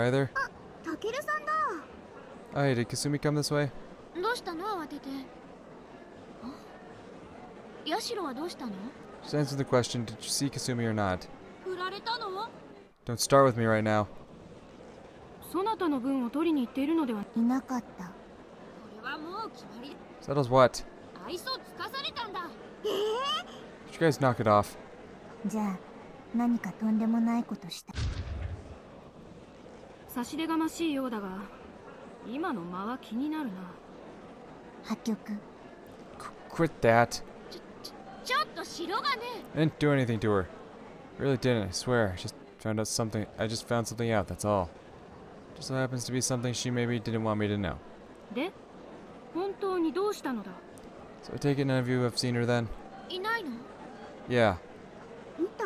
either. タケルさんだ。 Oh, hey, did Kasumi come this way? どうしたの慌てて。ヤシロはどうしたの？ Just answer the question, did you see Kasumi or not? 振られたの？ Don't start with me right now. そなたの分を取りに行っているのでは。いなかった。これはもう決まり。 Settles what? 愛想つかされたんだ。Did you guys knock it off? じゃあ何かとんでもないことした。差し出がましいようだが、今の間は気になるな。破局。Quit that. ちょっと城がね。 I didn't do anything to her. Really didn't, I swear. I just found something out, that's all. Just so happens to be something she maybe didn't want me to know. で、本当にどうしたのだ？ So I take it none of you have seen her then? いないの？ Yeah. 見た？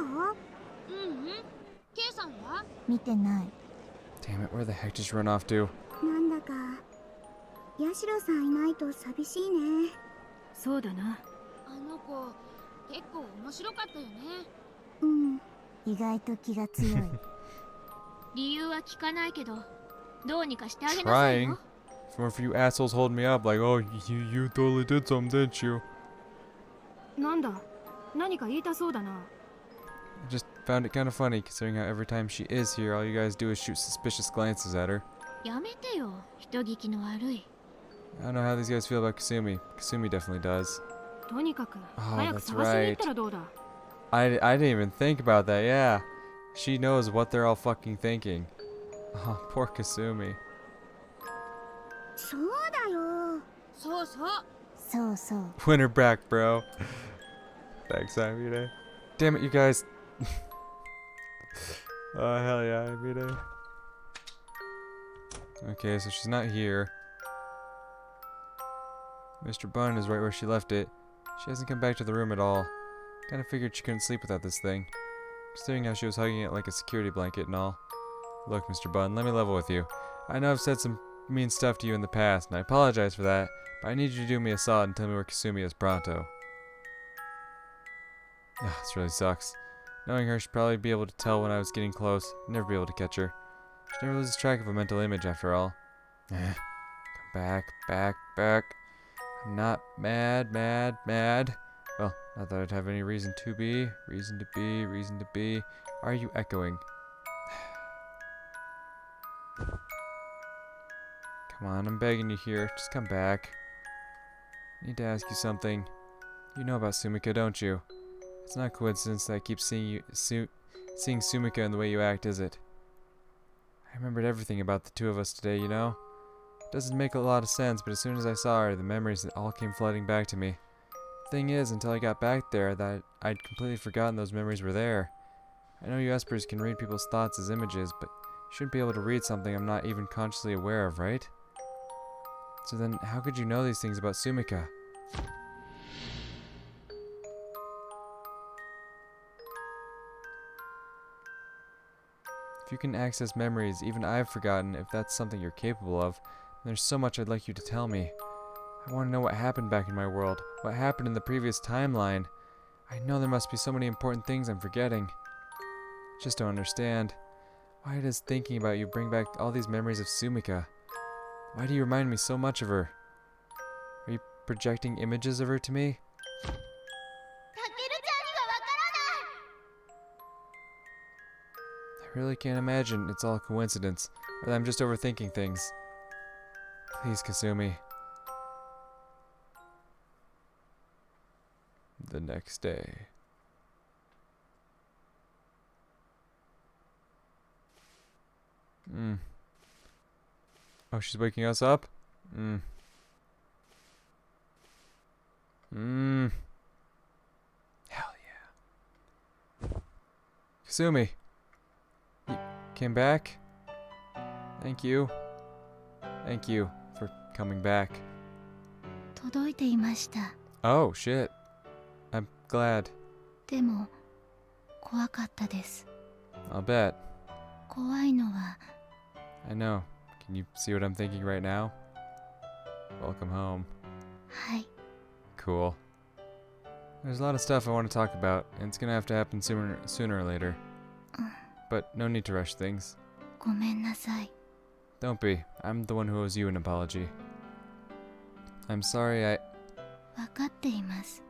ケイさんは？見てない。 Damn it, where the heck did she run off to? なんだかヤシロさんいないと寂しいね。そうだな。あの子結構面白かったよね。うん、意外と気が強い。理由は聞かないけど、どうにかしてあげなさいよ。 From a few assholes holding me up like, oh, you totally did something, didn't you? なんだ、何か言いたそうだな。I just found it kind of funny, considering how every time she is here, all you guys do is shoot suspicious glances at her. やめてよ、人聞きの悪い。 I don't know how these guys feel about Kasumi. Kasumi definitely does. とにかく、 Oh, 早く that's 探しに行ったらどうだ。I didn't even think about that, yeah. She knows what they're all fucking thinking. Oh, poor Kasumi. そうだよ。そうそう。そうそう。 Win her back, bro. Thanks, Amide. Damn it, you guys. Oh, hell yeah, Amide. Okay, so she's not here. Mr. Bun is right where she left it. She hasn't come back to the room at all. Kinda figured she couldn't sleep without this thing, considering how she was hugging it like a security blanket and all. Look, Mr. Bun, let me level with you. I know I've said some mean stuff to you in the past, and I apologize for that, but I need you to do me a solid and tell me where Kasumi is pronto. Ugh, this really sucks. Knowing her, she'd probably be able to tell when I was getting close, never be able to catch her. She never loses track of a mental image after all. Come back. I'm not mad. Well, not that I'd have any reason to be. Reason to be. Why are you echoing? Come on, I'm begging you here. Just come back. I need to ask you something. You know about Sumika, don't you? It's not a coincidence that I keep seeing Sumika in the way you act, is it? I remembered everything about the two of us today, you know? It doesn't make a lot of sense, but as soon as I saw her, the memories all came flooding back to me. Thing is, until I got back there, that I'd completely forgotten those memories were there. I know you espers can read people's thoughts as images, but you shouldn't be able to read something I'm not even consciously aware of, right? So then, how could you know these things about Sumika? If you can access memories even I've forgotten, if that's something you're capable of, then there's so much I'd like you to tell me. I want to know what happened back in my world, what happened in the previous timeline. I know there must be so many important things I'm forgetting. I just don't understand. Why does thinking about you bring back all these memories of Sumika? Why do you remind me so much of her? Are you projecting images of her to me? I really can't imagine it's all coincidence, or that I'm just overthinking things. Please, Kasumi. The next day. Oh, she's waking us up? Hell yeah. Kasumi. You came back? Thank you. Thank you for coming back. 届いていました。 Oh, shit. I'm glad. でも怖かったです。 I'll bet. 怖いのは I know. Can you see what I'm thinking right now? Welcome home. はい。 Cool. There's a lot of stuff I want to talk about, and it's gonna have to happen sooner or later. But no need to rush things. ごめんなさい。 Don't be. I'm the one who owes you an apology. I'm sorry I... 分かっています。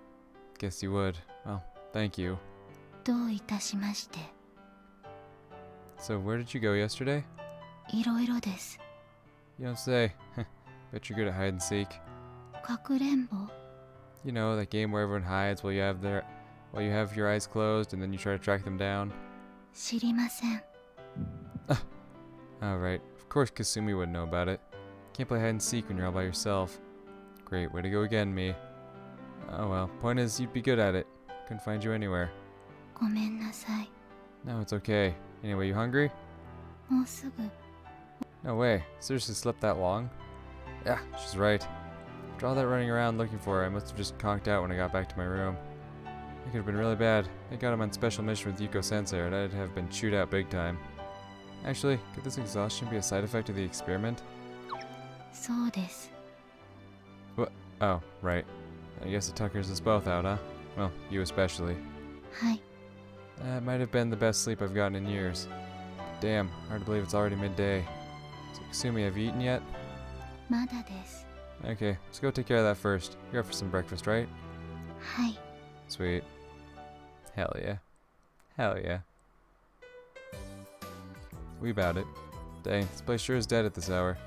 Guess you would. Well, thank you. どういたしまして。 So where did you go yesterday? いろいろです。 You don't say. Bet you're good at hide and seek. かくれんぼ You know, that game where everyone hides while you have your eyes closed and then you try to track them down? 知りません。 Alright, of course Kasumi wouldn't know about it. Can't play hide and seek when you're all by yourself. Great, way to go again, me. Oh well, point is, you'd be good at it. Couldn't find you anywhere. ごめんなさい。 No, it's okay. Anyway, you hungry? もうすぐ。 No way. Seriously slept that long? Yeah, she's right. After all that running around looking for her, I must have just conked out when I got back to my room. It could have been really bad. I got him on special mission with Yuuko sensei, or I'd have been chewed out big time. Actually, could this exhaustion be a side effect of the experiment? そうです。 What? Oh, right. I guess it tuckers us both out, huh? Well, you especially. はい。 That might have been the best sleep I've gotten in years. Damn, hard to believe it's already midday. So, Kasumi, have you eaten yet? まだです。 Okay, let's go take care of that first. You're up for some breakfast, right? はい。 Sweet. Hell yeah. Hell yeah. We about it. Dang, this place sure is dead at this hour.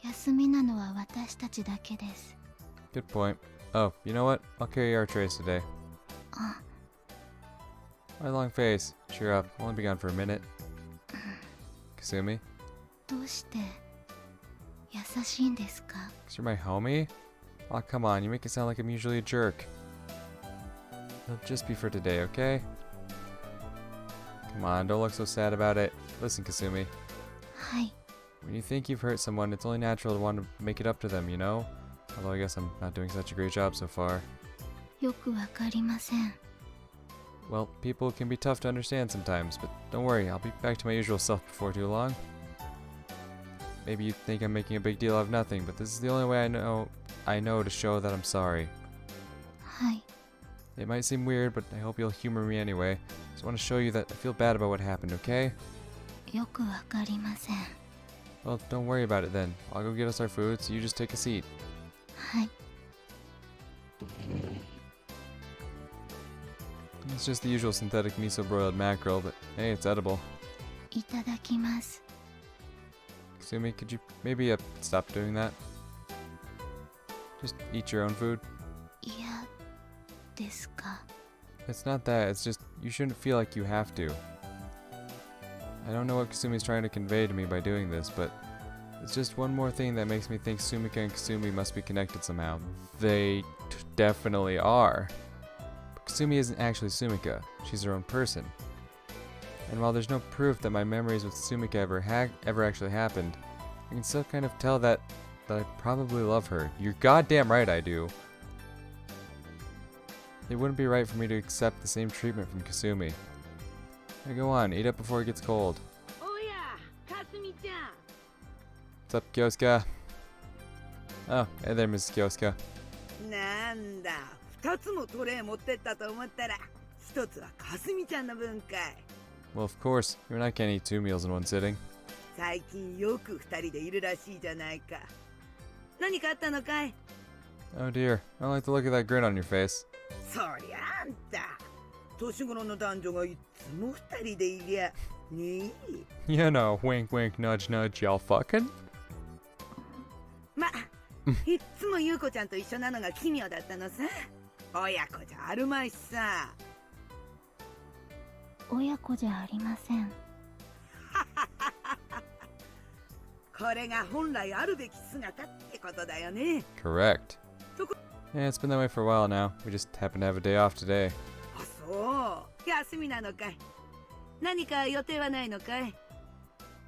休みなのは私たちだけです。 Good point. Oh, you know what? I'll carry our trays today. あ、 My long face. Cheer up. I'll only be gone for a minute. Kasumi? どうして優しいんですか？ 'Cause you're my homie? Aw, come on. You make it sound like I'm usually a jerk. It'll just be for today, okay? Come on, don't look so sad about it. Listen, Kasumi. はい。 When you think you've hurt someone, it's only natural to want to make it up to them, you know? Although I guess I'm not doing such a great job so far. よくわかりません。 Well, people can be tough to understand sometimes, but don't worry, I'll be back to my usual self before too long. Maybe you think I'm making a big deal out of nothing, but this is the only way I know to show that I'm sorry. はい。 It might seem weird, but I hope you'll humor me anyway. Just want to show you that I feel bad about what happened, okay? よくわかりません。 Well, don't worry about it then. I'll go get us our food, so you just take a seat. はい。 It's just the usual synthetic miso broiled mackerel, but hey, it's edible. いただきます。 Kasumi, could you maybe stop doing that? Just eat your own food. いやですか。 It's not that, it's just you shouldn't feel like you have to. I don't know what Kasumi's trying to convey to me by doing this, but it's just one more thing that makes me think Sumika and Kasumi must be connected somehow. They definitely are. But Kasumi isn't actually Sumika, she's her own person. And while there's no proof that my memories with Sumika ever actually happened, I can still kind of tell that I probably love her. You're goddamn right I do. It wouldn't be right for me to accept the same treatment from Kasumi. Now go on, eat up before it gets cold. Oh yeah, Kasumi-chan. What's up, Kyosuka? Oh, hey there, Mrs. Kyosuka. なんだ、2つもトレイ持ってったと思ったら、1つはかすみちゃんの分かい。 Well, of course, you and I can't eat 2 meals in one sitting. 最近よく2人でいるらしいじゃないか。何かあったのかい？ Oh dear, I don't like the look of that grin on your face. そりゃあんた、年頃の男女がいつも2人でいりゃ、ねえ。You know, wink wink, nudge nudge, y'all fucking? ま、いっつも優子ちゃんと一緒なのが奇妙だったのさ。親子じゃあるまいしさ。親子じゃありません。これが本来あるべき姿ってことだよね。 Correct. Yeah, it's been that way for a while now. We just happen to have a day off today. あ、そう。休みなのかい。何か予定はないのかい。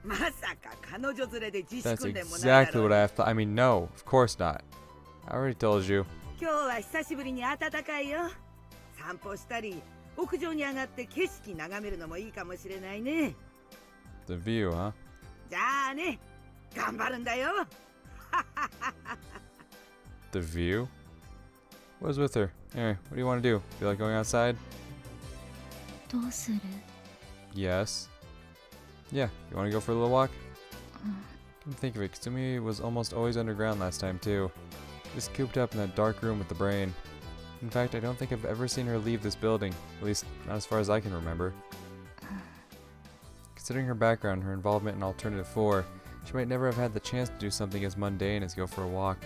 まさか彼女連れで自 That's 粛でもないだ exactly ろ what う。 I have to. I mean, no, of course not. I already told you. 今日は久しぶりに暖かいよ。散歩したり、屋上に上がって景色眺めるのもいいかもしれないね。 The view, huh? じゃあね、頑張るんだよ。 The view? What is with her? Anyway, what do you want to do? Feel like going outside? どうする？ Yes. Yeah, you want to go for a little walk? Come think of it, Kasumi was almost always underground last time too. Just cooped up in that dark room with the brain. In fact, I don't think I've ever seen her leave this building, at least not as far as I can remember. Considering her background and her involvement in Alternative 4, she might never have had the chance to do something as mundane as go for a walk.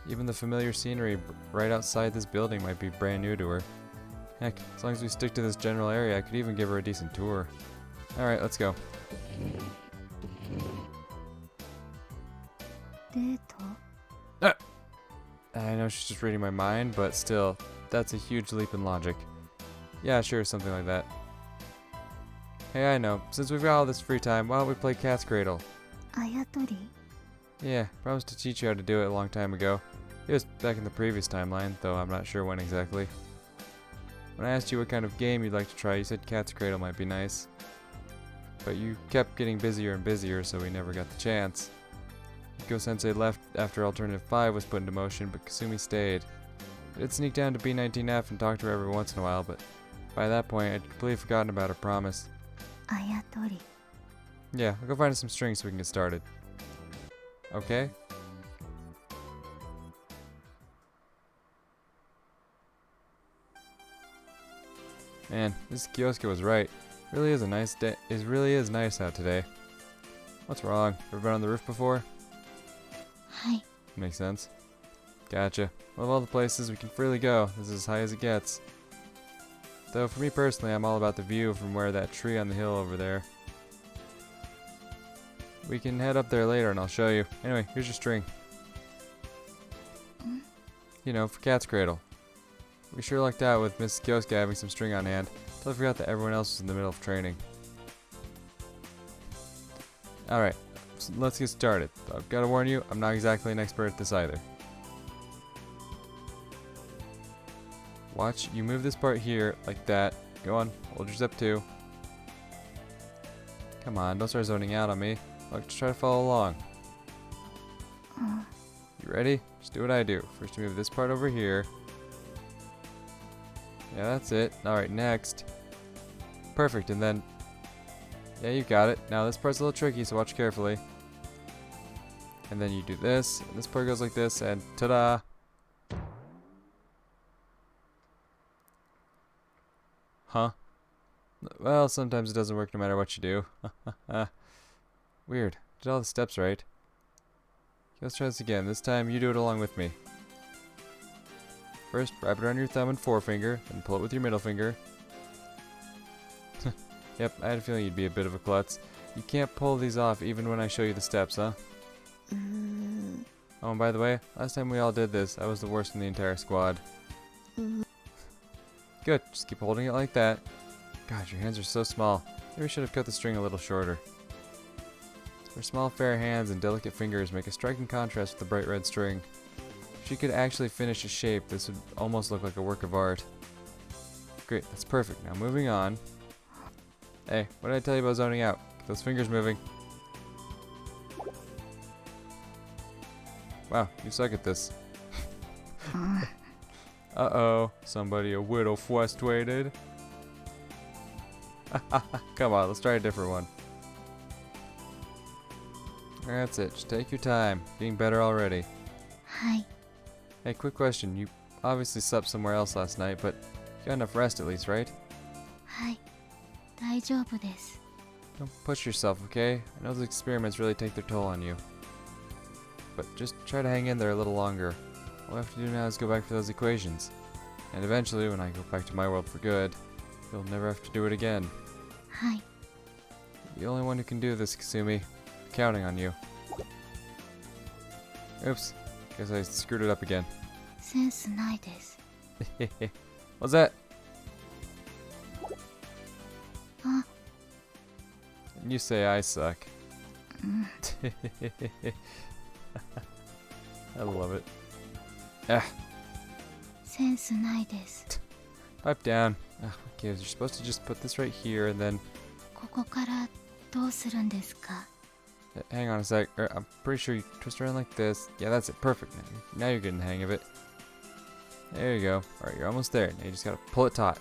Even the familiar scenery right outside this building might be brand new to her. Heck, as long as we stick to this general area, I could even give her a decent tour. Alright, let's go. I know she's just reading my mind, but still, that's a huge leap in logic. Yeah, sure, something like that. Hey, I know. Since we've got all this free time, why don't we play Cat's Cradle? Yeah, promised to teach you how to do it a long time ago. It was back in the previous timeline, though I'm not sure when exactly. When I asked you what kind of game you'd like to try, you said Cat's Cradle might be nice. But you kept getting busier and busier, so we never got the chance. Yuuko-sensei left after Alternative 5 was put into motion, but Kasumi stayed. I did sneak down to B19F and talk to her every once in a while, but by that point, I'd completely forgotten about her promise. Yeah, I'll go find us some strings so we can get started. Okay? Man, this Kyosuke was right. Really is a nice day. It really is nice out today. What's wrong? Ever been on the roof before? Makes sense. Gotcha. Well, of all the places we can freely go, this is as high as it gets. Though for me personally, I'm all about the view from where that tree on the hill over there. We can head up there later and I'll show you. Anyway, here's your string. You know, for Cat's Cradle. We sure lucked out with Miss Kyosuke having some string on hand. Totally forgot that everyone else was in the middle of training. Alright, so let's get started. I've got to warn you, I'm not exactly an expert at this either. Watch, you move this part here, like that. Go on, hold your step 2. Come on, don't start zoning out on me. Look, just try to follow along. You ready? Just do what I do. First you move this part over here. Yeah, that's it. Alright, next. Perfect, and then... Yeah, you got it. Now this part's a little tricky, so watch carefully. And then you do this, and this part goes like this, and ta-da! Huh? Well, sometimes it doesn't work no matter what you do. Weird. Did all the steps right. Okay, let's try this again. This time you do it along with me. First, wrap it around your thumb and forefinger, then pull it with your middle finger. Yep, I had a feeling you'd be a bit of a klutz. You can't pull these off even when I show you the steps, huh? Oh, and by the way, last time we all did this, I was the worst in the entire squad. Good, just keep holding it like that. God, your hands are so small. Maybe we should have cut the string a little shorter. Her small, fair hands and delicate fingers make a striking contrast with the bright red string. If she could actually finish a shape, this would almost look like a work of art. Great, that's perfect. Now moving on. Hey, what did I tell you about zoning out? Get those fingers moving. Wow, you suck at this. Uh-oh, somebody a little frustrated. Come on, let's try a different one. That's it, just take your time. Getting better already. Hey, quick question. You obviously slept somewhere else last night, but you got enough rest at least, right? Don't push yourself, okay? I know those experiments really take their toll on you. But just try to hang in there a little longer. All I have to do now is go back for those equations. And eventually, when I go back to my world for good, you'll never have to do it again. You're the only one who can do this, Kasumi. I'm counting on you. Oops. Guess I screwed it up again. What's that? And you say I suck. I love it. Ah. Pipe down. Ah, okay, you're supposed to just put this right here and then... Hang on a sec. I'm pretty sure you twist around like this. Yeah, that's it. Perfect. Now you're getting the hang of it. There you go. Alright, you're almost there. Now you just gotta pull it taut.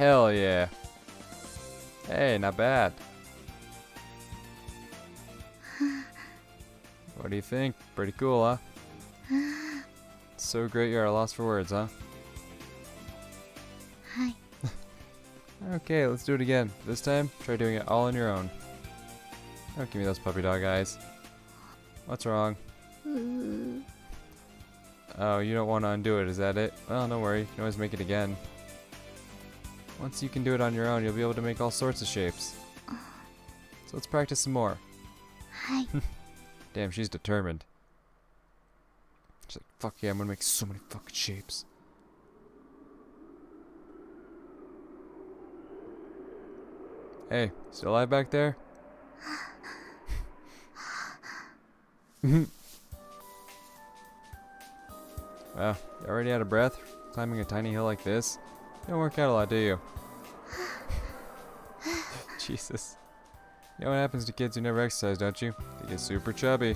Hell yeah. Hey, not bad. What do you think? Pretty cool, huh? So great you're at a loss for words, huh? Hi. Okay, let's do it again. This time, try doing it all on your own. Don't give me those puppy dog eyes. What's wrong? Oh, you don't want to undo it, is that it? Well, don't worry, you can always make it again. Once you can do it on your own, you'll be able to make all sorts of shapes. So let's practice some more. Hi. Damn, she's determined. She's like, fuck yeah, I'm gonna make so many fucking shapes. Hey, still alive back there? Wow, you already out of breath? Climbing a tiny hill like this? You don't work out a lot, do you? Jesus. You know what happens to kids who never exercise, don't you? They get super chubby.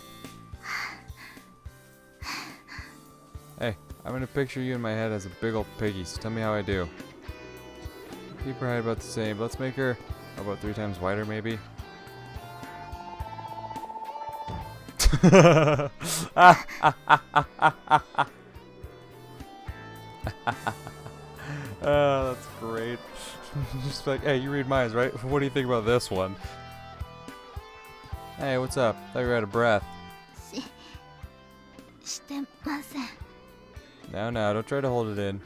Hey, I'm gonna picture you in my head as a big old piggy, so tell me how I do. Keep her height about the same, but let's make her about 3 times wider, maybe? Oh, that's great. Just like, hey, you read minds, right? What do you think about this one? Hey, what's up? Thought you were out of breath. No, don't try to hold it in.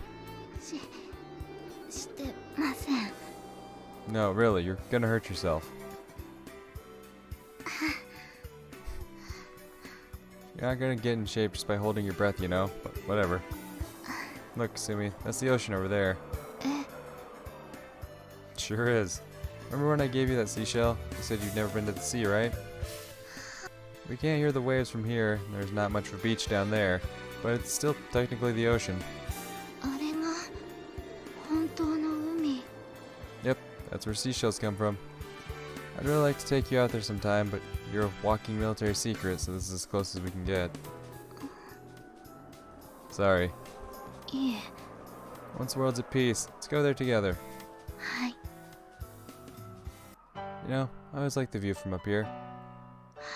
No, really, you're gonna hurt yourself. You're not gonna get in shape just by holding your breath, you know? But whatever. Look, Kasumi, that's the ocean over there. Sure is. Remember when I gave you that seashell? You said you'd never been to the sea, right? We can't hear the waves from here, and there's not much of a beach down there, but it's still technically the ocean. Yep, that's where seashells come from. I'd really like to take you out there sometime, but you're a walking military secret, so this is as close as we can get. Sorry. Yeah. Once the world's at peace, let's go there together. Hi. You know, I always liked the view from up here.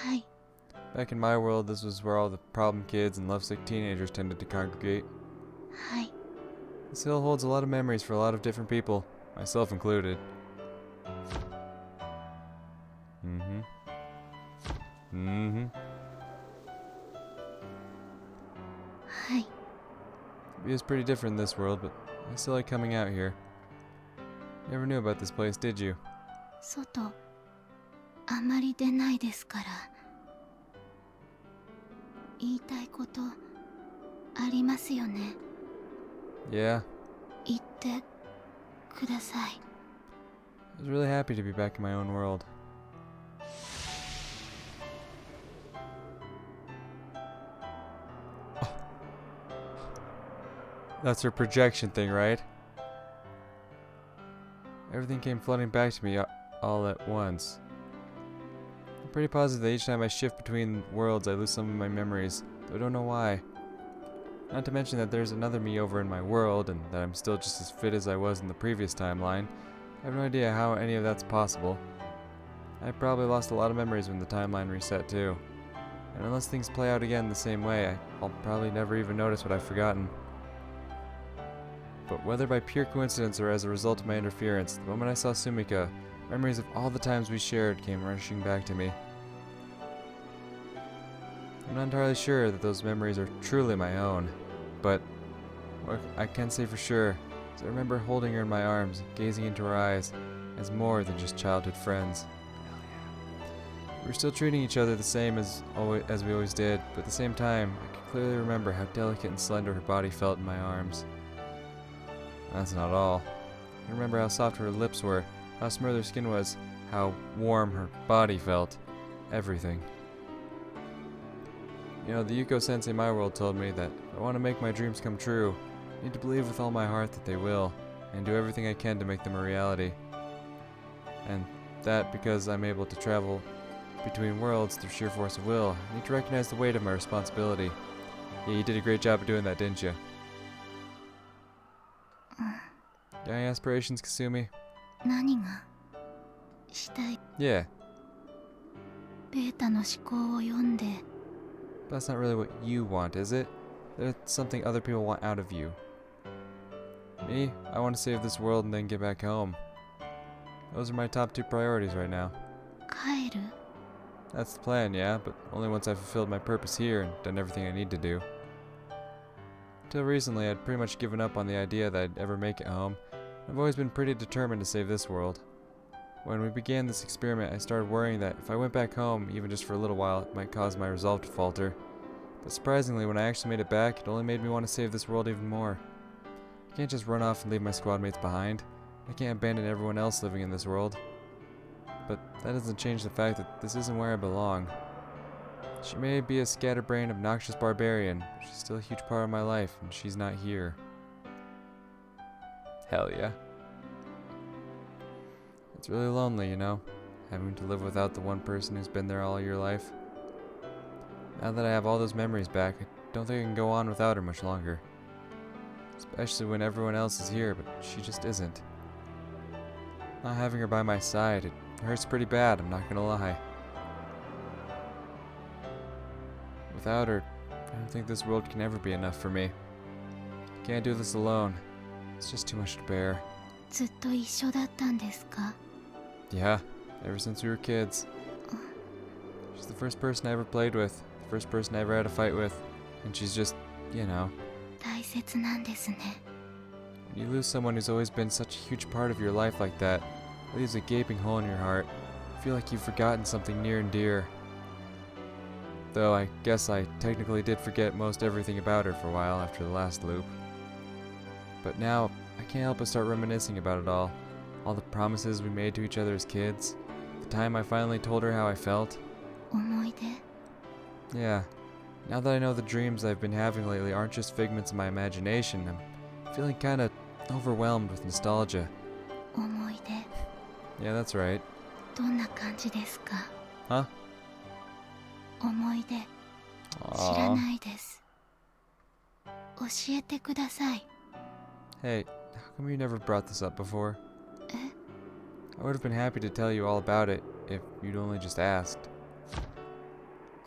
Hi. Back in my world, this was where all the problem kids and lovesick teenagers tended to congregate. Hi. This hill holds a lot of memories for a lot of different people, myself included. Hi. The view is pretty different in this world, but I still like coming out here. You never knew about this place, did you? 外あまり出ないですから。言いたいことありますよね。Yeah. 言ってください。I was really happy to be back in my own world. That's her projection thing, right? Everything came flooding back to me all at once. I'm pretty positive that each time I shift between worlds, I lose some of my memories, though I don't know why. Not to mention that there's another me over in my world, and that I'm still just as fit as I was in the previous timeline. I have no idea how any of that's possible. I probably lost a lot of memories when the timeline reset too. And unless things play out again the same way, I'll probably never even notice what I've forgotten. But whether by pure coincidence or as a result of my interference, the moment I saw Sumika, memories of all the times we shared came rushing back to me. I'm not entirely sure that those memories are truly my own, but what I can say for sure is I remember holding her in my arms, gazing into her eyes, as more than just childhood friends. We were still treating each other the same as we always did, but at the same time, I could clearly remember how delicate and slender her body felt in my arms. That's not all. I remember how soft her lips were, how smooth her skin was, how warm her body felt. Everything. You know, the Yuuko sensei in my world told me that if I want to make my dreams come true, I need to believe with all my heart that they will, and do everything I can to make them a reality. And that because I'm able to travel between worlds through sheer force of will, I need to recognize the weight of my responsibility. Yeah, you did a great job of doing that, didn't you? Got any aspirations, Kasumi? 何がしたい Yeah, ベータの思考を読んで but that's not really what you want, is it? That's something other people want out of you. Me? I want to save this world and then get back home. Those are my top 2 priorities right now. 帰る That's the plan, yeah, but only once I've fulfilled my purpose here and done everything I need to do. Till recently, I'd pretty much given up on the idea that I'd ever make it home. I've always been pretty determined to save this world. When we began this experiment, I started worrying that if I went back home, even just for a little while, it might cause my resolve to falter. But surprisingly, when I actually made it back, it only made me want to save this world even more. I can't just run off and leave my squad mates behind. I can't abandon everyone else living in this world. But that doesn't change the fact that this isn't where I belong. She may be a scatterbrained, obnoxious barbarian, but she's still a huge part of my life, and she's not here. Hell yeah. It's really lonely, you know, having to live without the one person who's been there all your life. Now that I have all those memories back, I don't think I can go on without her much longer. Especially when everyone else is here, but she just isn't. Not having her by my side, it hurts pretty bad, I'm not gonna lie. Without her, I don't think this world can ever be enough for me. I can't do this alone. It's just too much to bear. ずっと一緒だったんですか Yeah, ever since we were kids. She's the first person I ever played with, the first person I ever had a fight with, and she's just, you know. 大切なんですね When you lose someone who's always been such a huge part of your life like that, it leaves a gaping hole in your heart. You feel like you've forgotten something near and dear. Though I guess I technically did forget most everything about her for a while after the last loop. But now, I can't help but start reminiscing about it all. All the promises we made to each other as kids. The time I finally told her how I felt. 思い出 Yeah. Now that I know the dreams I've been having lately aren't just figments of my imagination, I'm feeling kinda overwhelmed with nostalgia. 思い出 Yeah, that's right. どんな感じですか Huh? 思い出知ら Aww. ないです教えてください Hey, how come you never brought this up before? え I would have been happy to tell you all about it if you'd only just asked.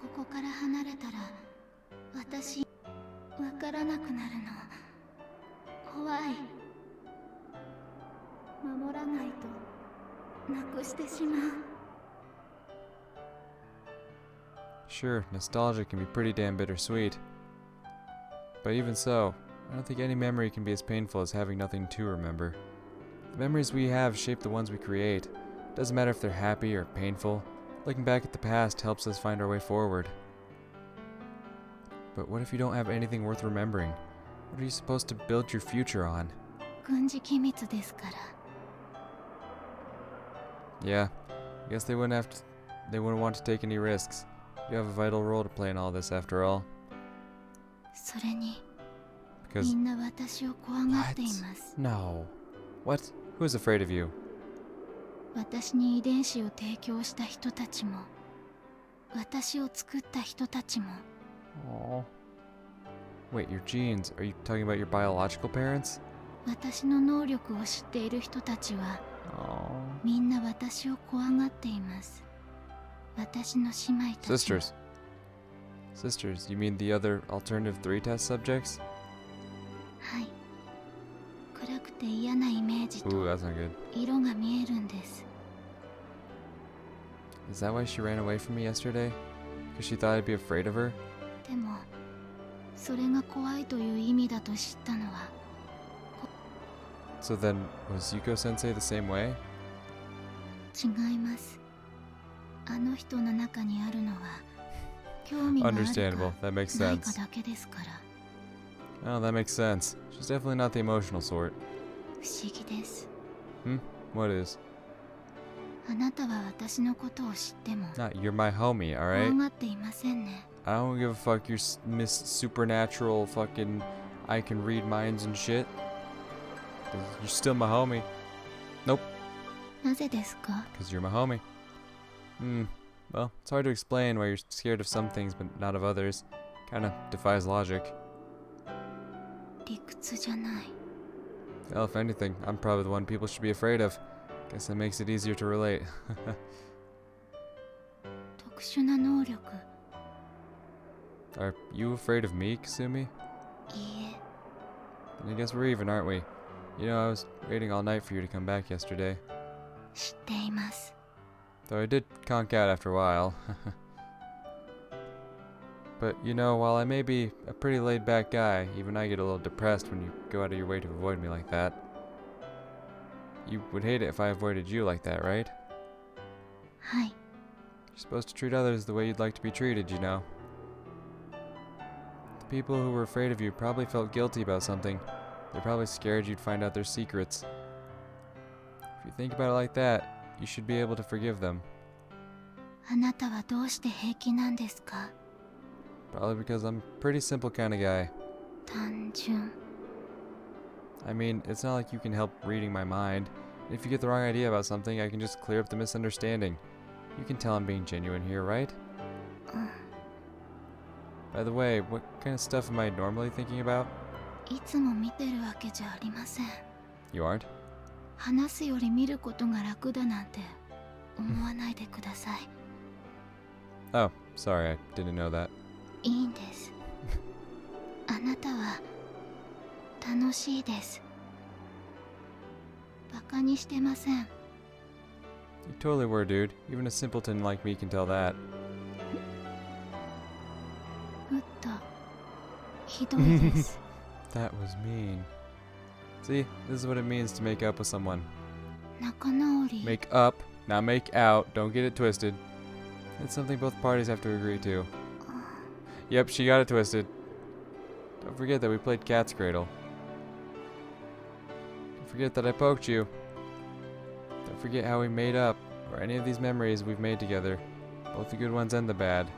ここから離れたら私わからなくなるの怖い守らないとなくしてしまう Sure, nostalgia can be pretty damn bittersweet. But even so, I don't think any memory can be as painful as having nothing to remember. The memories we have shape the ones we create. It doesn't matter if they're happy or painful. Looking back at the past helps us find our way forward. But what if you don't have anything worth remembering? What are you supposed to build your future on? 軍事機密ですから Yeah, I guess they wouldn't want to take any risks. You have a vital role to play in all this after all. それに Because みんな私を怖がっています no. What? Who's afraid of you? 私に遺伝子を提供した人たちも私を作った人たちも Aww. Wait, your genes. Are you talking about your biological parents? 私の能力を知っている人たちは Aww. みんな私を怖がっています私の姉妹たちも Sisters. Sisters, you mean the other alternative 3 test subjects? はい暗くて嫌なイメージ Ooh, と that's not good. 色が見えるんです Is that why she ran away from me yesterday? Because she thought I'd be afraid of her? でもそれが怖いという意味だと知ったのは So then, was Yuuko sensei the same way? 違いますあの人の中にあるのは興味があるか Understandable. That makes ないか sense. だけですから Oh, that makes sense. She's definitely not the emotional sort. 不思議です What is? あなたは私のことを知っても Nah, you're my homie, 怖 alright? がっていませんね I don't give a fuck. You're Miss Supernatural fucking I can read minds and shit. You're still my homie. なぜですか Because you're my homie. Well, it's hard to explain why you're scared of some things but not of others. Kinda defies logic. 理屈じゃない Well, if anything, I'm probably the one people should be afraid of. Guess that makes it easier to relate. 特殊な能力。 Are you afraid of me, Kasumi? いいえ。 Then I guess we're even, aren't we? You know, I was waiting all night for you to come back yesterday. 知っています。 Though I did conk out after a while. But, you know, while I may be a pretty laid-back guy, even I get a little depressed when you go out of your way to avoid me like that. You would hate it if I avoided you like that, right? はい。 You're supposed to treat others the way you'd like to be treated, you know. The people who were afraid of you probably felt guilty about something. They're probably scared you'd find out their secrets. If you think about it like that, you should be able to forgive them. あなたはどうして平気なんですか？ Probably because I'm a pretty simple kind of guy. 単純。 I mean, it's not like you can help reading my mind. If you get the wrong idea about something, I can just clear up the misunderstanding. You can tell I'm being genuine here, right? By the way, what kind of stuff am I normally thinking about? いつも見てるわけじゃありません。 You aren't? 話すより見ることが楽だなんて思わないでください。 Oh, sorry, I didn't know that. いいんです。あなたは楽しいです。バカにしてません。 You totally were, dude. Even a simpleton like me can tell that. うっとひどいです。 That was mean. See, this is what it means to make up with someone. 仲直り。 Make up, not make out. Don't get it twisted. It's something both parties have to agree to. Yep, she got it twisted. Don't forget that we played cat's cradle. Don't forget that I poked you. Don't forget how we made up, or any of these memories we've made together. Both the good ones and the bad.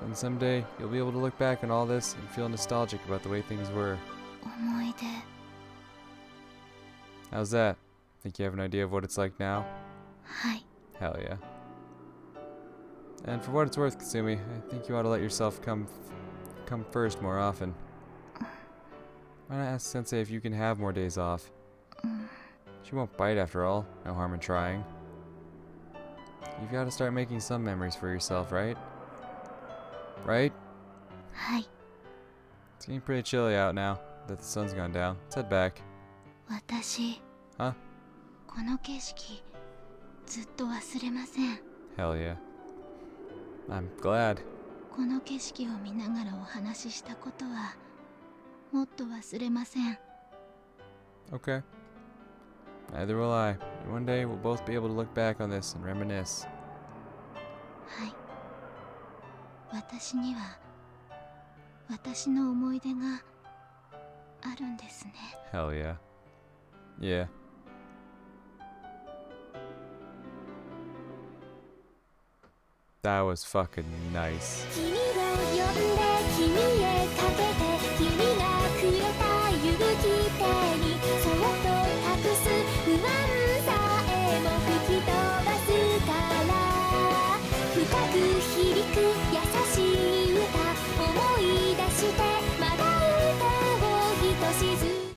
And someday, you'll be able to look back on all this and feel nostalgic about the way things were. 思い出。 How's that? Think you have an idea of what it's like now? はい。 Hell yeah. And for what it's worth, Kasumi, I think you ought to let yourself come first more often. Why not ask Sensei if you can have more days off? She won't bite after all. No harm in trying. You've got to start making some memories for yourself, right? Right? はい。 It's getting pretty chilly out now that the sun's gone down. Let's head back. 私。 Huh? この景色ずっと忘れません。 Hell yeah. I'm glad. この景色を見ながらお話ししたことはもっと忘れません。 Okay. Neither will I. And one day we'll both be able to look back on this and reminisce. はい。私には私の思い出があるんですね。 Hell yeah. Yeah. That was fucking nice. 君が呼んで